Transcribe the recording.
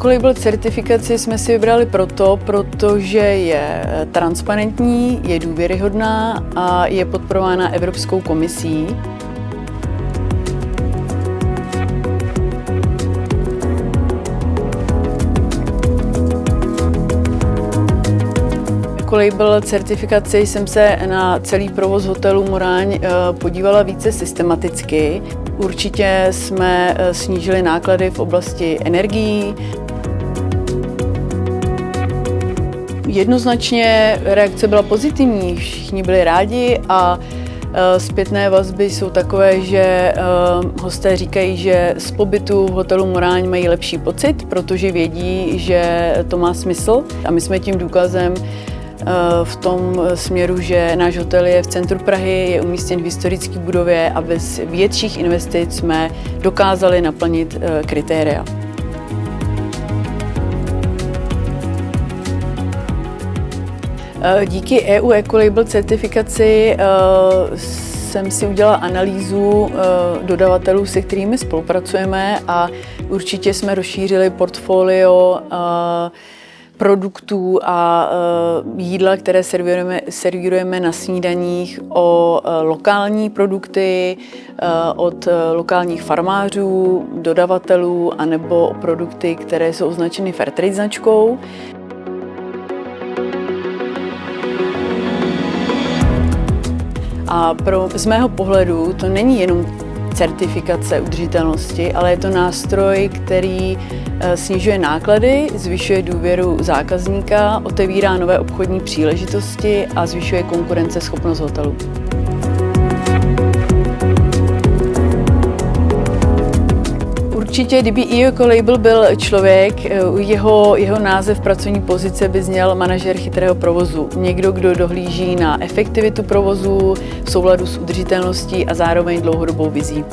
Ecolabel certifikaci jsme si vybrali protože je transparentní, je důvěryhodná a je podporována Evropskou komisí. Ecolabel certifikaci jsem se na celý provoz hotelu Moraň podívala více systematicky. Určitě jsme snížili náklady v oblasti energií. Jednoznačně reakce byla pozitivní, všichni byli rádi a zpětné vazby jsou takové, že hosté říkají, že z pobytu v hotelu Moraň mají lepší pocit, protože vědí, že to má smysl. A my jsme tím důkazem v tom směru, že náš hotel je v centru Prahy, je umístěn v historické budově a bez větších investic jsme dokázali naplnit kritéria. Díky EU Ecolabel certifikaci jsem si udělala analýzu dodavatelů, se kterými spolupracujeme a určitě jsme rozšířili portfolio produktů a jídla, které servírujeme na snídaních, o lokální produkty od lokálních farmářů, dodavatelů anebo o produkty, které jsou označeny Fairtrade značkou. A z mého pohledu to není jenom certifikace udržitelnosti, ale je to nástroj, který snižuje náklady, zvyšuje důvěru zákazníka, otevírá nové obchodní příležitosti a zvyšuje konkurenceschopnost hotelu. Určitě, kdyby Ecolabel byl člověk, jeho název pracovní pozice by zněl manažer chytrého provozu. Někdo, kdo dohlíží na efektivitu provozu v souladu s udržitelností a zároveň dlouhodobou vizí.